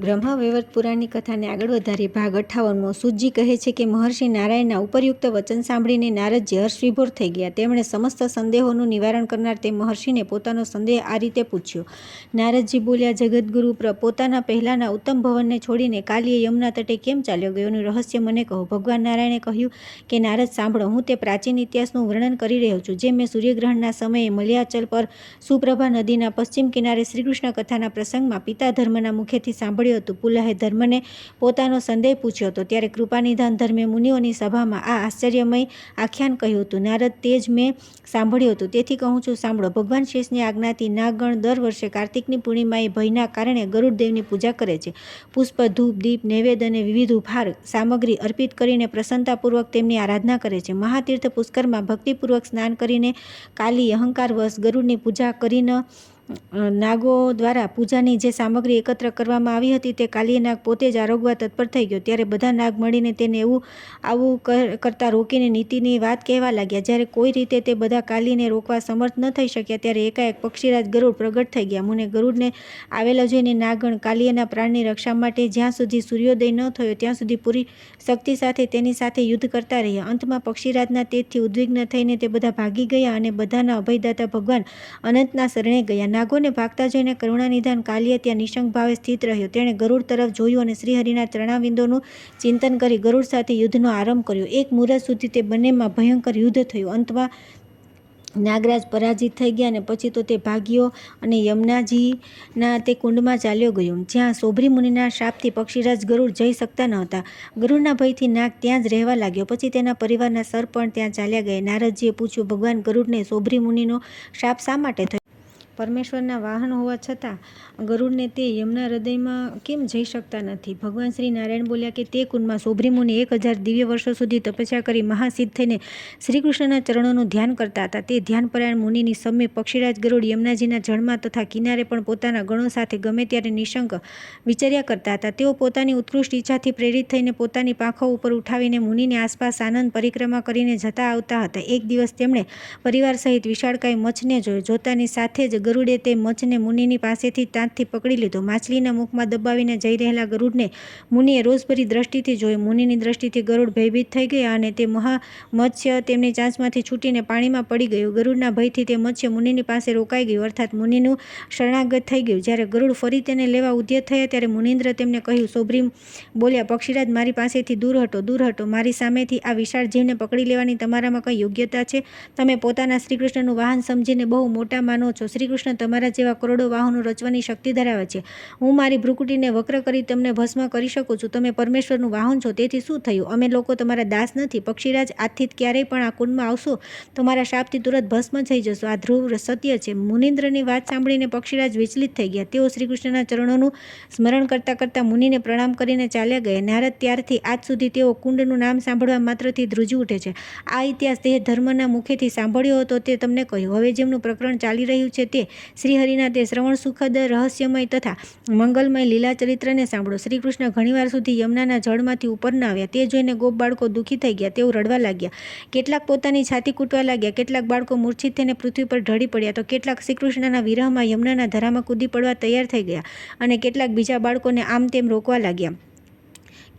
બ્રહ્મવૈવર્ત પુરાણની કથાને આગળ વધારી ભાગ 58મો। સૂતજી કહે છે કે મહર્ષિ નારાયણના ઉપરયુક્ત વચન સાંભળીને નારદજી હર્ષવિભોર થઈ ગયા। તેમણે સમસ્ત સંદેહોનું નિવારણ કરનાર તે મહર્ષિને પોતાનો સંદેહ આ રીતે પૂછ્યો। નારદજી બોલ્યા, જગદગુરુ, પોતાના પહેલાના ઉત્તમ ભવનને છોડીને કાલીએ યમુના તટે કેમ ચાલ્યો ગયો એનું રહસ્ય મને કહો। ભગવાન નારાયણે કહ્યું કે નારદ સાંભળો, હું તે પ્રાચીન ઇતિહાસનું વર્ણન કરી રહ્યો છું, જે મેં સૂર્યગ્રહણના સમયે મલયાચલ પર સુપ્રભા નદીના પશ્ચિમ કિનારે શ્રીકૃષ્ણ કથાના પ્રસંગમાં પિતા ધર્મના મુખેથી સાંભળ્યું હતું। પુલહે ધર્મને પોતાનો સંદેહ પૂછ્યો હતો, ત્યારે કૃપાનિધાન ધર્મે મુનિઓની સભામાં આ આશ્ચર્યમય આખ્યાન કહ્યું હતું। નારદ, તે જ મેં સાંભળ્યું હતું, તેથી કહું છું, સાંભળો। ભગવાન શેષની આજ્ઞાથી નાગગણ દર વર્ષે કાર્તિકની પૂર્ણિમાએ ભયના કારણે ગરુડદેવની પૂજા કરે છે। પુષ્પ, ધૂપ, દીપ, નૈવેદ્ય અને વિવિધ ઉપહાર સામગ્રી અર્પિત કરીને પ્રસન્નતાપૂર્વક તેમની આરાધના કરે છે। મહાતીર્થ પુષ્કરમાં ભક્તિપૂર્વક સ્નાન કરીને કાલી અહંકારવશ ગરુડની પૂજા કરીને નાગો દ્વારા પૂજાની જે સામગ્રી એકત્ર કરવામાં આવી હતી તે કાલીય નાગ પોતે જ આરોગવા તત્પર થઈ ગયો। ત્યારે બધા નાગ મળીને તેને આવું કરતા રોકીને નીતિની વાત કહેવા લાગ્યા। જ્યારે કોઈ રીતે તે બધા કાલીને રોકવા સમર્થ ન થઈ શક્યા, ત્યારે એકાએક પક્ષીરાજ ગરુડ પ્રગટ થઈ ગયા। મુને ગરુડને આવેલા જોઈને નાગગણ કાલીયના પ્રાણની રક્ષા માટે જ્યાં સુધી સૂર્યોદય ન થયો ત્યાં સુધી પૂરી શક્તિ સાથે તેની સાથે યુદ્ધ કરતા રહ્યા। અંતમાં પક્ષીરાજના તેજથી ઉદ્વિગ્ન થઈને તે બધા ભાગી ગયા અને બધાના અભયદાતા ભગવાન અનંતના શરણે ગયા। નાગોને ભાગતા જોઈને કરુણાનિધાન કાલીય ત્યાં નિશંક ભાવે સ્થિત રહ્યો। તેણે ગરુડ તરફ જોયું અને શ્રીહરિના ચરણાવિંદોનું ચિંતન કરી ગરુડ સાથે યુદ્ધનો આરંભ કર્યો। એક મુહૂર્ત સુધી તે બંનેમાં ભયંકર યુદ્ધ થયું। અંતમાં નાગરાજ પરાજિત થઈ ગયા અને પછી તો તે ભાગ્યો અને યમુનાજીના તે કુંડમાં ચાલ્યો ગયો, જ્યાં સોભરી મુનિના શાપથી પક્ષીરાજ ગરુડ જઈ શકતા ન હતા। ગરુડના ભયથી નાગ ત્યાં જ રહેવા લાગ્યો। પછી તેના પરિવારના સર પણ ત્યાં ચાલ્યા ગયા। નારદજીએ પૂછ્યું, ભગવાન ગરુડને સોભરી મુનિનો શાપ શા માટે થયો? પરમેશ્વરના વાહન હોવા છતાં ગરુડને તે યમુના હૃદયમાં કેમ જઈ શકતા નથી? ભગવાન શ્રી નારાયણ બોલ્યા કે તે કુંડમાં સોભરી મુનિ 1000 દિવ્ય વર્ષો સુધી તપસ્યા કરી મહાસિદ્ધ થઈને શ્રીકૃષ્ણના ચરણોનું ધ્યાન કરતા હતા। તે ધ્યાનપરાયણ મુનિની સમીપ પક્ષીરાજ ગરુડ યમુનાજીના જળમાં તથા કિનારે પણ પોતાના ગણો સાથે ગમે ત્યારે નિશંક વિચર્યા કરતા હતા। તેઓ પોતાની ઉત્કૃષ્ટ ઈચ્છાથી પ્રેરિત થઈને પોતાની પાંખો ઉપર ઉઠાવીને મુનિની આસપાસ આનંદ પરિક્રમા કરીને જતા આવતા હતા। એક દિવસ તેમણે પરિવાર સહિત વિશાળકાય મચ્છને જોયો। જોતાની સાથે જ ગરુડે તે મચ્છને મુનિની પાસેથી તાંતથી પકડી લીધો। માછલીના મુખમાં દબાવીને જઈ રહેલા ગરુડને મુનિએ રોષભરી દ્રષ્ટિથી જોયો। મુનિની દ્રષ્ટિથી ગરુડ ભયભીત થઈ ગયા અને તે મત્સ્ય તેમની ચાંચમાંથી છૂટીને પાણીમાં પડી ગયું। ગરુડના ભયથી તે મત્સ્ય મુનિની પાસે રોકાઈ ગયું, અર્થાત મુનિનું શરણાગત થઈ ગયું। જ્યારે ગરુડ ફરી તેને લેવા ઉદ્યત થયા ત્યારે મુનિન્દ્ર તેમને કહ્યું, સોભરી બોલ્યા, પક્ષીરાજ, મારી પાસેથી દૂર હટો, દૂર હટો। મારી સામેથી આ વિશાળ જીવને પકડી લેવાની તમારામાં કઈ યોગ્યતા છે? તમે પોતાના શ્રીકૃષ્ણનું વાહન સમજીને બહુ મોટા માનો છો। શ્રીકૃષ્ણ તમારા જેવા કરોડો વાહનો રચવાની શક્તિ ધરાવે છે। હું મારી ભ્રુકુટીને વક્ર કરી તમને ભસ્મ કરી શકું છું। તમે પરમેશ્વરનું વાહન છો, તેથી શું થયું? અમે લોકો તમારા દાસ નથી। પક્ષીરાજ, આજથી ક્યારેય પણ આ કુંડમાં આવશો તો મારા શાપથી તુરંત ભસ્મ થઈ જશો। આ ધ્રુવ સત્ય છે। મુનિન્દ્રની વાત સાંભળીને પક્ષીરાજ વિચલિત થઈ ગયા। તેઓ શ્રીકૃષ્ણના ચરણોનું સ્મરણ કરતા કરતા મુનિને પ્રણામ કરીને ચાલ્યા ગયા। નારદ, ત્યારથી આજ સુધી તેઓ કુંડનું નામ સાંભળવા માત્રથી ધ્રુજી ઉઠે છે। આ ઇતિહાસ તે ધર્મના મુખેથી સાંભળ્યો હતો તે તમને કહ્યું। હવે જેમનું પ્રકરણ ચાલી રહ્યું છે તે શ્રીહરિના તે શ્રવણ સુખદ રહસ્યમય તથા મંગલમય લીલા ચરિત્રને સાંભળો। શ્રીકૃષ્ણ ઘણીવાર સુધી યમુનાના જળમાંથી ઉપર ન આવ્યા। તે જોઈને ગોપ બાળકો દુઃખી થઈ ગયા। તેઓ રડવા લાગ્યા। કેટલાક પોતાની છાતી કૂટવા લાગ્યા, કેટલાક બાળકો મૂર્છિત થઈને પૃથ્વી પર ઢળી પડ્યા, તો કેટલાક શ્રીકૃષ્ણના વિરહમાં યમુનાના ધારામાં કૂદી પડવા તૈયાર થઈ ગયા અને કેટલાક બીજા બાળકોને આમ તેમ રોકવા લાગ્યા।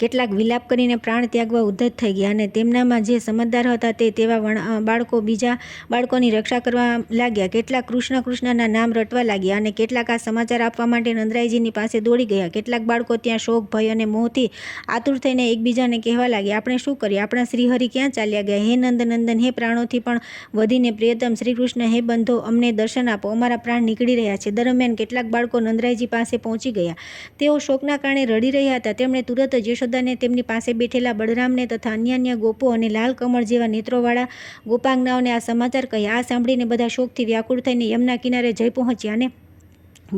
કેટલાક વિલાપ કરીને પ્રાણ ત્યાગવા ઉદ્ધત થઈ ગયા અને તેમનામાં જે સમજદાર હતા તે તેવા બાળકો બીજા બાળકોની રક્ષા કરવા લાગ્યા। કેટલાક કૃષ્ણ કૃષ્ણના નામ રટવા લાગ્યા અને કેટલાક આ સમાચાર આપવા માટે નંદરાયજીની પાસે દોડી ગયા। કેટલાક બાળકો ત્યાં શોક, ભય અને મોહથી આતુર થઈને એકબીજાને કહેવા લાગ્યા, આપણે શું કરીએ? આપણા શ્રીહરિ ક્યાં ચાલ્યા ગયા? હે નંદનંદન, હે પ્રાણોથી પણ વધીને પ્રિયતમ શ્રીકૃષ્ણ, હે બંધો, અમને દર્શન આપો, અમારા પ્રાણ નીકળી રહ્યા છે। દરમિયાન કેટલાક બાળકો નંદરાયજી પાસે પહોંચી ગયા। તેઓ શોકના કારણે રડી રહ્યા હતા। તેમણે તુરંત જ યશોદાને, તેમની પાસે બેઠેલા બળરામને તથા અન્ય ગોપો અને લાલ કમળ જેવા નેત્રોવાળા ગોપાંગનાઓને આ સમાચાર કહ્યા। આ સાંભળીને બધા શોકથી વ્યાકુળ થઈને યમુના કિનારે જઈ પહોંચ્યા અને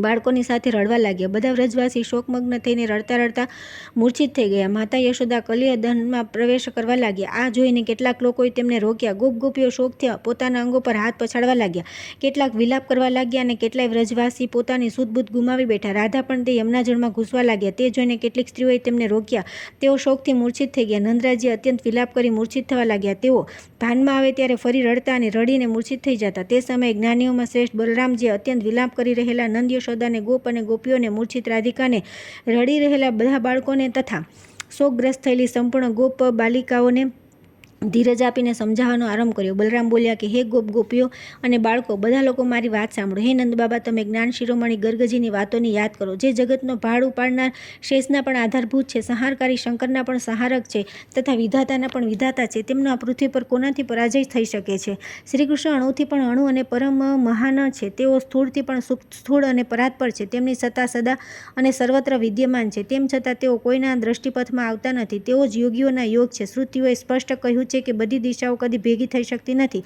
બાળકોની સાથે રડવા લાગ્યા। બધા વ્રજવાસી શોકમગ્ન થઈને રડતા રડતા મૂર્છિત થઈ ગયા। માતા યશોદા કલિયદનમાં પ્રવેશ કરવા લાગ્યા। આ જોઈને કેટલાક લોકોએ તેમને રોક્યા। ગોપગોપીઓ શોકથી પોતાના અંગો પર હાથ પછાડવા લાગ્યા। કેટલાક વિલાપ કરવા લાગ્યા અને કેટલાય વ્રજવાસી પોતાની સુધબુદ્ધ ગુમાવી બેઠા। રાધા પણ તે યમુના જળમાં ઘૂસવા લાગ્યા। તે જોઈને કેટલીક સ્ત્રીઓએ તેમને રોક્યા। તેઓ શોકથી મૂર્છિત થઈ ગયા। નંદરાયજી અત્યંત વિલાપ કરી મૂર્છિત થવા લાગ્યા। તેઓ ભાનમાં આવે ત્યારે ફરી રડતા અને રડીને મૂર્છિત થઈ જતા। તે સમયે જ્ઞાનીઓમાં શ્રેષ્ઠ બલરામજીએ અત્યંત વિલાપ કરી રહેલા નંદ યશોદાને, ગોપ અને ગોપીઓને, મૂર્છિત રાધિકાને, રડી રહેલા બધા બાળકોને તથા શોકગ્રસ્ત થયેલી સંપૂર્ણ ગોપ બાલિકાઓને ધીરજ આપીને સમજાવવાનો આરંભ કર્યો. બલરામ બોલ્યા કે હે ગોપ ગોપીઓ અને બાળકો, બધા લોકો મારી વાત સાંભળો. હે નંદબાબા, તમે જ્ઞાન શિરોમણી ગર્ગજીની વાતોની યાદ કરો, જે જગતનો ભાડ ઉપાડનાર, શેષના પણ આધારભૂત છે, સંહારકારી શંકરના પણ સંહારક છે તથા વિધાતાના પણ વિધાતા છે. તેમનો આ પૃથ્વી પર કોનાથી પરાજય થઈ શકે છે? શ્રી કૃષ્ણ અણુથી પણ અણુ અને પરમ મહાન છે. તેઓ સ્થૂળથી પણ સ્થૂળ અને પરાત્પર છે. તેમની સત્તા સદા અને સર્વત્ર વિદ્યમાન છે. તેમ છતાં તેઓ કોઈના દ્રષ્ટિપથમાં આવતા નથી. તેઓ જ યોગીઓના યોગ છે. શ્રુતિઓએ સ્પષ્ટ કહ્યું છે કે બધી દિશાઓ કદી ભેગી થઈ શકતી નથી.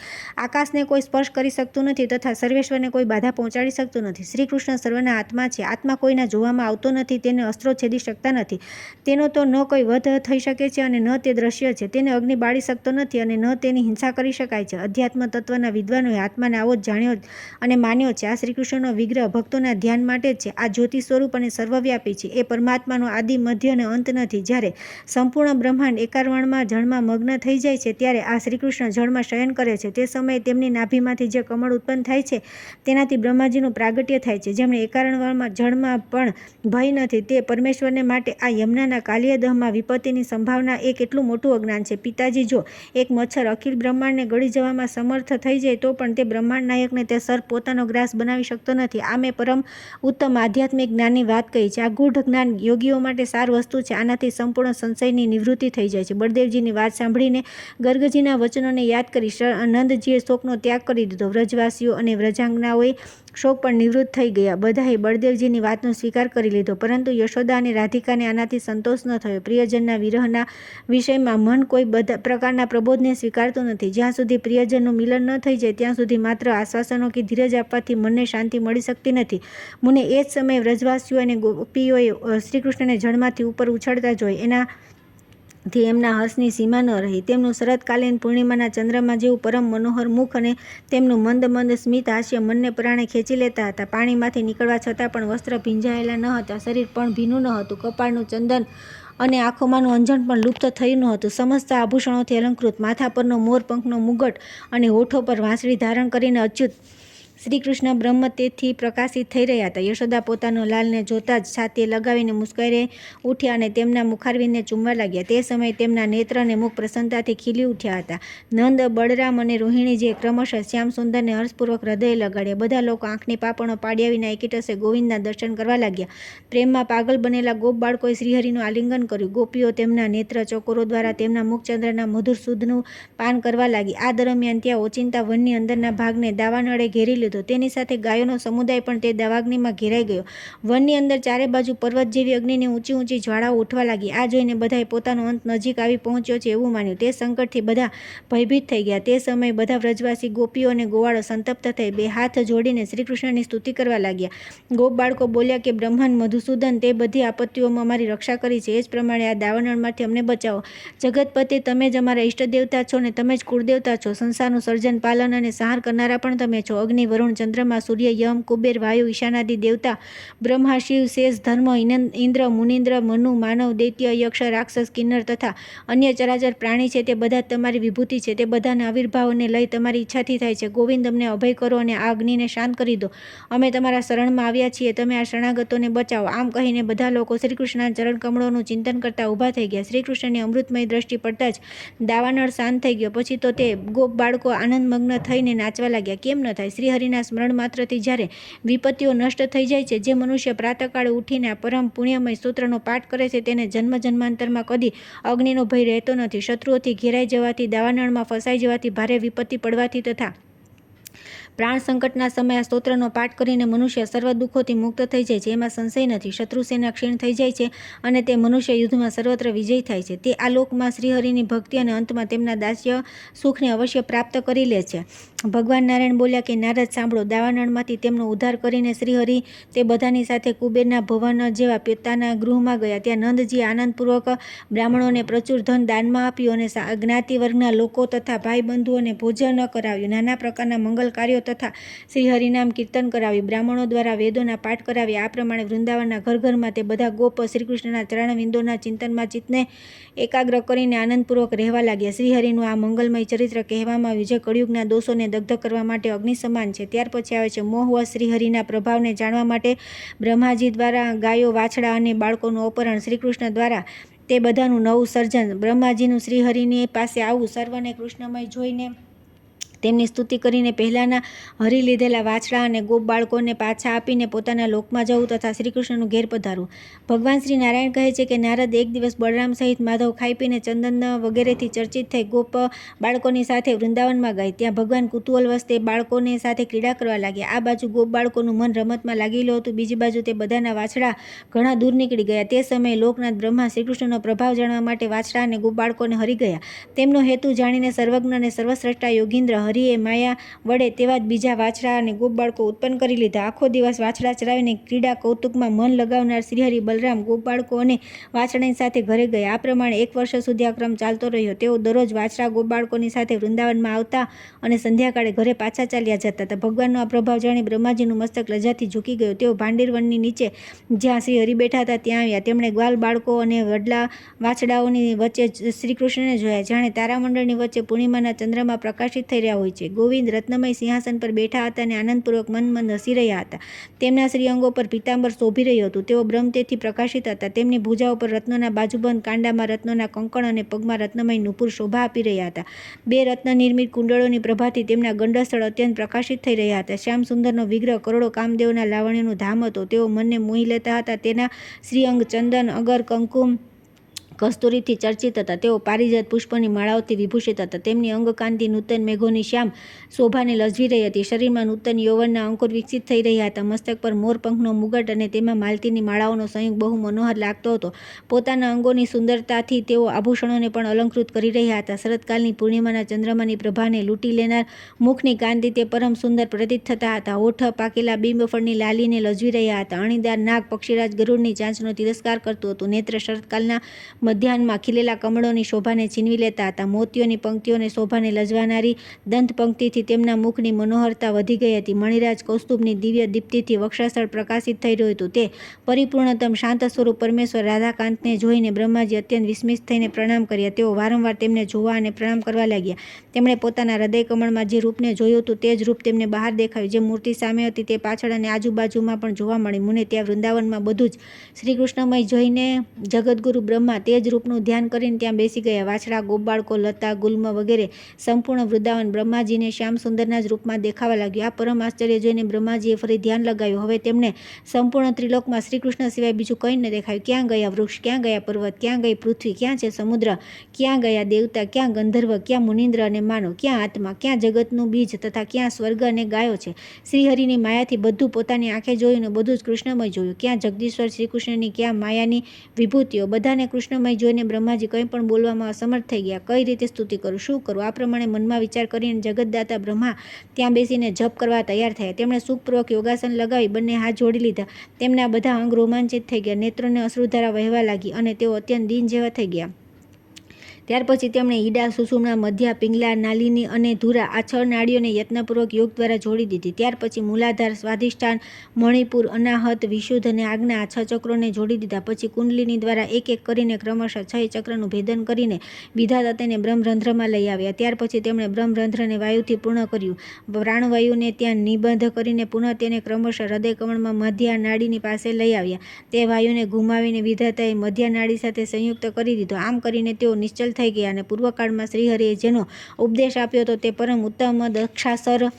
આકાશને કોઈ સ્પર્શ કરી શકતું નથી તથા સર્વેશ્વરને કોઈ બાધા પહોંચાડી શકતું નથી. શ્રી કૃષ્ણ સર્વના આત્મા છે. આત્મા કોઈના જોવામાં આવતો નથી. તેને અસ્ત્રો છેદી શકતા નથી. તેનો તો ન કોઈ વધ થઈ શકે છે અને ન તે દ્રશ્ય છે. તેને અગ્નિ બાળી શકતો નથી અને ન તેની હિંસા કરી શકાય છે. અધ્યાત્મ તત્વના વિદ્વાનોએ આત્માને આવો જ જાણ્યો અને માન્યો છે. આ શ્રીકૃષ્ણનો વિગ્રહ ભક્તોના ધ્યાન માટે જ છે. આ જ્યોતિ સ્વરૂપ અને સર્વવ્યાપી છે. એ પરમાત્માનો આદિ, મધ્ય અને અંત નથી. જ્યારે સંપૂર્ણ બ્રહ્માંડ એકારવણમાં જળમાં મગ્ન થઈ જાય છે ત્યારે આ શ્રીકૃષ્ણ જળમાં શયન કરે છે. તે સમયે તેમની નાભીમાંથી જે કમળ ઉત્પન્ન થાય છે તેનાથી બ્રહ્માજીનું પ્રાગટ્ય થાય છે. જેમણે એકારણમાં જળમાં પણ ભય નથી તે પરમેશ્વરને માટે આ યમુનાના કાલિયદહમાં વિપત્તિની સંભાવના એ કેટલું મોટું અજ્ઞાન છે. પિતાજી, જો એક મચ્છર અખિલ બ્રહ્માંડને ગળી જવામાં સમર્થ થઈ જાય તો પણ તે બ્રહ્માંડ નાયકને તે સર્પ પોતાનો ગ્રાસ બનાવી શકતો નથી. આ મેં પરમ ઉત્તમ આધ્યાત્મિક જ્ઞાનની વાત કહી છે. આ ગૂઢ જ્ઞાન યોગીઓ માટે સાર વસ્તુ છે. આનાથી સંપૂર્ણ સંશયની નિવૃત્તિ થઈ જાય છે. બળદેવજીની વાત સાંભળીને ગર્ગજીના વચનોને યાદ કરી નંદજીએ શોકનો ત્યાગ કરી દીધો. વ્રજવાસીઓ અને વ્રજાંગનાઓએ શોક પણ નિવૃત્ત થઈ ગયા. બધાએ બળદેવજીની વાતનો સ્વીકાર કરી લીધો. પરંતુ યશોદા અને રાધિકાને આનાથી સંતોષ ન થયો. પ્રિયજનના વિરહના વિષયમાં મન કોઈ બધા પ્રકારના પ્રબોધને સ્વીકારતું નથી. જ્યાં સુધી પ્રિયજનનું મિલન ન થઈ જાય ત્યાં સુધી માત્ર આશ્વાસનો કે ધીરજ આપવાથી મનને શાંતિ મળી શકતી નથી. મુને એ જ સમયે વ્રજવાસીઓ અને ગોપીઓએ શ્રીકૃષ્ણને જળમાંથી ઉપર ઉછળતા જોઈ. એનાથી એમના હર્ષની સીમા ન રહી. તેમનું શરતકાલીન પૂર્ણિમાના ચંદ્રમા જેવું પરમ મનોહર મુખ અને તેમનું મંદ મંદ સ્મિત હાસ્ય મનને પ્રાણે ખેંચી લેતા હતા. પાણીમાંથી નીકળવા છતાં પણ વસ્ત્ર ભીંજાયેલા ન હતા. શરીર પણ ભીનું ન હતું. કપાળનું ચંદન અને આંખોમાંનું અંજન પણ લુપ્ત થયું ન હતું. સમસ્ત આભૂષણોથી અલંકૃત, માથા પરનો મોરપંખનો મુગટ અને હોઠો પર વાંસળી ધારણ કરીને અચ્યુત શ્રીકૃષ્ણ બ્રહ્મ તેજથી પ્રકાશિત થઈ રહ્યા હતા. યશોદા પોતાનો લાલને જોતા જ છાતીએ લગાવીને મુસ્કરાઈ ઉઠ્યા અને તેમના મુખારવિંદને ચૂમવા લાગ્યા. તે સમયે તેમના નેત્ર અને મુખ પ્રસન્નતાથી ખીલી ઉઠ્યા હતા. નંદ, બળરામ અને રોહિણીજીએ ક્રમશઃ શ્યામ સુંદરને હર્ષપૂર્વક હૃદયે લગાડ્યા. બધા લોકો આંખની પાપણો પાડ્યા વિના એકીટસે ગોવિંદના દર્શન કરવા લાગ્યા. પ્રેમમાં પાગલ બનેલા ગોપ બાળકોએ શ્રીહરિનું આલિંગન કર્યું. ગોપીઓ તેમના નેત્ર ચોકોરો દ્વારા તેમના મુખચંદ્રના મધુર સુધનું પાન કરવા લાગી. આ દરમિયાન ત્યાં ઓચિંતા વનની અંદરના ભાગને દાવાનળે ઘેરી લીધો. તેની સાથે ગાયોનો સમુદાય પણ તે દાવાગ્નિમાં ઘેરાઈ ગયો. વનની અંદર ચારે બાજુ પર્વત જેવી અગ્નિની ઊંચી ઊંચી જ્વાળાઓ ઉઠવા લાગી. આ જોઈને બધાએ પોતાનો અંત નજીક આવી પહોંચ્યો છે એવું માન્યું. તે સંકટથી બધા ભયભીત થઈ ગયા. તે સમયે બધા વ્રજવાસી ગોપીઓ અને ગોવાળો સંતપ્ત થઈ બે હાથ જોડીને શ્રીકૃષ્ણની સ્તુતિ કરવા લાગ્યા. ગોપ બાળકો બોલ્યા કે બ્રહ્મન મધુસૂદન તે બધી આપત્તિઓમાં અમારી રક્ષા કરી છે. એ જ પ્રમાણે આ દાવાનળમાંથી અમને બચાવો. જગતપતિ, તમે જ અમારા ઈષ્ટ દેવતા છો અને તમે જ કુળદેવતા છો. સંસારનું સર્જન, પાલન અને સંહાર કરનારા પણ તમે છો. અગ્નિ, વરુણ, ચંદ્રમા, સૂર્ય, યમ, કુબેર, વાયુ, ઈશાનાદિ દેવતા, બ્રહ્મા, શિવ, શેષ, ધર્મ, ઇન્દ્ર, મુનિન્દ્ર, મનુ, માનવ, દૈત્ય, યક્ષ, રાક્ષસ, કિન્નર તથા અન્ય ચરાચર પ્રાણી છે તે બધા જ તમારી વિભૂતિ છે. તે બધાના આવિર્ભાવને લઈ તમારી ઈચ્છાથી થાય છે. ગોવિંદ, અમને અભય કરો અને આ અગ્નિને શાંત કરી દો. અમે તમારા શરણમાં આવ્યા છીએ. તમે આ શરણાગતોને બચાવો. આમ કહીને બધા લોકો શ્રીકૃષ્ણના ચરણકમળોનું ચિંતન કરતા ઊભા થઈ ગયા. શ્રીકૃષ્ણની અમૃતમય દ્રષ્ટિ પડતા જ દાવાનળ શાંત થઈ ગયો. પછી તો તે ગોપ બાળકો આનંદમગ્ન થઈને નાચવા લાગ્યા. કેમ ન થાય? શ્રીહરિના સ્મરણ માત્રથી જ્યારે વિપત્તિઓ નષ્ટ થઈ જાય છે, જે મનુષ્ય પ્રાતઃકાળે ઉઠીને આ પરમ પુણ્યમય સ્તોત્રનો પાઠ કરે છે તેને જન્મ જન્માંતરમાં કદી અગ્નિનો ભય રહેતો નથી. શત્રુઓથી ઘેરાઈ જવાથી, દાવાનળમાં ફસાઈ જવાથી, ભારે વિપત્તિ પડવાથી તથા પ્રાણ સંકટના સમયે આ સ્તોત્રનો પાઠ કરીને મનુષ્ય સર્વ દુઃખોથી મુક્ત થઈ જાય છે. એમાં સંશય નથી. શત્રુસેના ક્ષીણ થઈ જાય છે અને તે મનુષ્ય યુદ્ધમાં સર્વત્ર વિજય થાય છે. તે આ લોકમાં શ્રીહરિની ભક્તિ અને અંતમાં તેમના દાસ્ય સુખને અવશ્ય પ્રાપ્ત કરી લે છે. ભગવાન નારાયણ બોલ્યા કે નારદ સાંભળો. દાવાનળમાંથી તેમનો ઉદ્ધાર કરીને શ્રીહરિ તે બધાની સાથે કુબેરના ભવન જેવા પોતાના ગૃહમાં ગયા. ત્યાં નંદજીએ આનંદપૂર્વક બ્રાહ્મણોને પ્રચુર ધન દાનમાં આપ્યું અને જ્ઞાતિ વર્ગના લોકો તથા ભાઈ બંધુઓને ભોજન કરાવ્યું. નાના પ્રકારના મંગલ કાર્યો તથા શ્રી હરિનામ કીર્તન કરાવી, બ્રાહ્મણો દ્વારા વેદોના પાઠ કરાવ્યા. આ પ્રમાણે વૃંદાવનના ઘર ઘરમાં તે બધા ગોપ શ્રીકૃષ્ણના ચરણવિંદોના ચિંતનમાં ચિત્તને એકાગ્ર કરીને આનંદપૂર્વક રહેવા લાગ્યા. શ્રીહરિનું આ મંગલમય ચરિત્ર કહેવામાં આવ્યું, જે કળિયુગના દોષોને દગ્ધ કરવા માટે અગ્નિ સમાન છે. ત્યાર પછી આવે છે મોહવશ શ્રીહરિના પ્રભાવને જાણવા માટે બ્રહ્માજી દ્વારા ગાયો, વાછડા અને બાળકોનું અપહરણ, શ્રીકૃષ્ણ દ્વારા તે બધાનું નવું સર્જન, બ્રહ્માજીનું શ્રીહરિની પાસે આવવું, સર્વને કૃષ્ણમય જોઈને તેમની સ્તુતિ કરીને પહેલાંના હરી લીધેલા વાછડા અને ગોપ બાળકોને પાછા આપીને પોતાના લોકમાં જવું તથા શ્રીકૃષ્ણનું ઘેર પધારવું. ભગવાન શ્રી નારાયણ કહે છે કે નારદ એક દિવસ બળરામ સહિત માધવ ખાઈ પીને ચંદન વગેરેથી ચર્ચિત થઈ ગોપ બાળકોની સાથે વૃંદાવનમાં ગઈ. ત્યાં ભગવાન કુતૂહલવશ તે બાળકોને સાથે ક્રીડા કરવા લાગ્યા. આ બાજુ ગોપ બાળકોનું મન રમતમાં લાગેલું હતું, બીજી બાજુ તે બધાના વાછડા ઘણા દૂર નીકળી ગયા. તે સમયે લોકનાથ બ્રહ્મા શ્રીકૃષ્ણનો પ્રભાવ જાણવા માટે વાછડા અને ગોપ બાળકોને હરી ગયા. તેમનો હેતુ જાણીને સર્વજ્ઞ અને સર્વશ્રેષ્ઠ યોગીન્દ્ર હરિએ માયા વડે તેવા જ બીજા વાછડા અને ગોપ બાળકો ઉત્પન્ન કરી લીધા. આખો દિવસ વાછડા ચરાવીને ક્રીડા કૌતુકમાં મન લગાવનાર શ્રીહરિ બલરામ ગોપ બાળકો અને વાછડાની સાથે ઘરે ગયા. આ પ્રમાણે 1 વર્ષ સુધી આ ક્રમ ચાલતો રહ્યો. તેઓ દરરોજ વાછડા ગોપ બાળકોની સાથે વૃંદાવનમાં આવતા અને સંધ્યાકાળે ઘરે પાછા ચાલ્યા જતા હતા. ભગવાનનો આ પ્રભાવ જાણી બ્રહ્માજીનું મસ્તક લજ્જાથી ઝૂકી ગયું. તેઓ ભાંડીર વનની નીચે જ્યાં શ્રી હરિ બેઠા હતા ત્યાં આવ્યા. તેમણે ગ્વાલ બાળકો અને વડલા વાછડાઓની વચ્ચે શ્રીકૃષ્ણને જોયા, જાણે તારામંડળની વચ્ચે પૂર્ણિમાના ચંદ્રમાં પ્રકાશિત થઈ રહ્યા હોય છે. ગોવિંદ રત્નમય સિંહાસન પર બેઠા હતા અને આનંદપૂર્વક મન હસી રહ્યા હતા. તેમના શ્રી અંગો પર પીતાંબર શોભી રહ્યું હતું. તેઓ બ્રહ્મતેજથી પ્રકાશિત હતા. તેમની ભુજાઓ પર રત્નોના બાજુબંધ, કાંડામાં રત્નોના કંકણ અને પગમાં રત્નમય નુપુર શોભા આપી રહ્યા હતા. 2 રત્ન નિર્મિત કુંડળોની પ્રભાથી તેમના ગંડસ્થળ અત્યંત પ્રકાશિત થઈ રહ્યા હતા. શ્યામ સુંદરનો વિગ્રહ કરોડો કામદેવના લાવણ્યનું ધામ હતો. તેઓ મનને મોહી લેતા હતા. તેના શ્રી અંગ ચંદન, અગર, કંકુમ, કસ્તુરીથી ચર્ચિત હતા. તેઓ પારિજાત પુષ્પની માળાઓથી વિભૂષિત હતા. તેમની અંગકાંતિ નૂતન મેઘોની શ્યામ શોભાને લજવી રહી હતી. શરીરમાં નૂતન યૌવનના અંકુર વિકસિત થઈ રહ્યા હતા. મસ્તક પર મોરપંખનો મુગટ અને તેમાં માલતીની માળાઓનો સંયોગ બહુ મનોહર લાગતો હતો. પોતાના અંગોની સુંદરતાથી તેઓ આભૂષણોને પણ અલંકૃત કરી રહ્યા હતા. શરતકાલની પૂર્ણિમાના ચંદ્રમાની પ્રભાને લૂંટી લેનાર મુખની કાંતિ તે પરમ સુંદર પ્રતીત થતા હતા. હોઠ પાકેલા બિંબફળની લાલીને લજવી રહ્યા હતા. અણીદાર નાગ પક્ષીરાજ ગરુડની ચાંચનો તિરસ્કાર કરતું હતું. નેત્ર શરતકાલના મધ્યાહનમાં ખીલેલા કમળોની શોભાને છીનવી લેતા હતા. મોતીઓની પંક્તિઓને શોભાને લજવાનારી દંત પંક્તિથી તેમના મુખની મનોહરતા વધી ગઈ હતી. મણિરાજ કૌસ્તુભની દિવ્ય દીપ્તિથી વક્ષસ્થળ પ્રકાશિત થઈ રહ્યું હતું. તે પરિપૂર્ણતમ શાંત સ્વરૂપ પરમેશ્વર રાધાકાંતને જોઈને બ્રહ્માજી અત્યંત વિસ્મિત થઈને પ્રણામ કર્યા. તેઓ વારંવાર તેમને જોવા અને પ્રણામ કરવા લાગ્યા. તેમણે પોતાના હૃદય કમળમાં જે રૂપને જોયું હતું તે જ રૂપ તેમને બહાર દેખાયું. જે મૂર્તિ સામે હતી તે પાછળ અને આજુબાજુમાં પણ જોવા મળી. મુને ત્યાં વૃંદાવનમાં બધું જ શ્રીકૃષ્ણમય જોઈને જગદગુરુ બ્રહ્મા તે જ રૂપનું ધ્યાન કરીને ત્યાં બેસી ગયા. વાછડા, ગોપ બાળકો, લતા, ગુલ્મ વગેરે સંપૂર્ણ વૃંદાવન બ્રહ્માજીને શ્યામ સુંદરના જ રૂપમાં દેખાવા લાગ્યું. આ પરમ આશ્ચર્ય જોઈને બ્રહ્માજીએ ફરી ધ્યાન લગાવ્યું. હવે તેમને સંપૂર્ણ ત્રિલોકમાં શ્રીકૃષ્ણ સિવાય બીજું કંઈ ન દેખાયું. ક્યાં ગયા વૃક્ષ, ક્યાં ગયા પર્વત, ક્યાં ગઈ પૃથ્વી, ક્યાં છે સમુદ્ર, ક્યાં ગયા દેવતા, ક્યાં ગંધર્વ, ક્યાં મુનિન્દ્ર અને માનવ, ક્યાં આત્મા, ક્યાં જગતનું બીજ તથા ક્યાં સ્વર્ગ અને ગાયો છે. શ્રીહરિની માયાથી બધું પોતાની આંખે જોયું ને બધું જ કૃષ્ણમય જોયું. ક્યાં જગદીશ્વર શ્રીકૃષ્ણની, ક્યાં માયાની વિભૂતિઓ. બધાને કૃષ્ણમય જોઈને બ્રહ્માજી કંઈ પણ બોલવામાં અસમર્થ થઈ ગયા. કઈ રીતે સ્તુતિ કરું, શું કરું? આ પ્રમાણે મનમાં વિચાર કરીને જગતદાતા બ્રહ્મા ત્યાં બેસીને જપ કરવા તૈયાર થયા. તેમણે સુખપૂર્વક યોગાસન લગાવી બંને હાથ જોડી લીધા. તેમના બધા અંગ રોમાંચિત થઈ ગયા. નેત્રોને અશ્રુધારા વહેવા લાગી અને તેઓ અત્યંત દીન જેવા થઈ ગયા. ત્યાર પછી તેમણે ઈડા, સુષુમ્ના, મધ્યા, પિંગલા, નાલિની અને ધુરા આ 6 નાડીઓને યત્નપૂર્વક યોગ દ્વારા જોડી દીધી. ત્યાર પછી મૂલાધાર, સ્વાધિષ્ઠાન, મણિપુર, અનાહત, વિશુદ્ધ અને આજ્ઞા આ 6 ચક્રોને જોડી દીધા. પછી કુંડલીની દ્વારા એક એક કરીને ક્રમશઃ 6 ચક્રનું ભેદન કરીને વિધાતા તેને બ્રહ્મરંધ્રમાં લઈ આવ્યા. ત્યાર પછી તેમણે બ્રહ્મરંધ્રને વાયુથી પૂર્ણ કર્યું. પ્રાણવાયુને ત્યાં નિબદ્ધ કરીને પુનઃ તેને ક્રમશઃ હૃદય કમળમાં મધ્યા નાડીની પાસે લઈ આવ્યા. તે વાયુને ઘુમાવીને વિધાતાએ મધ્યા નાડી સાથે સંયુક્ત કરી દીધો. આમ કરીને તેઓ નિશ્ચલ થઈ ગયા અને પૂર્વકાળમાં શ્રીહરિએ જેનો ઉપદેશ આપ્યો હતો તે પરમ ઉત્તમ દક્ષાસર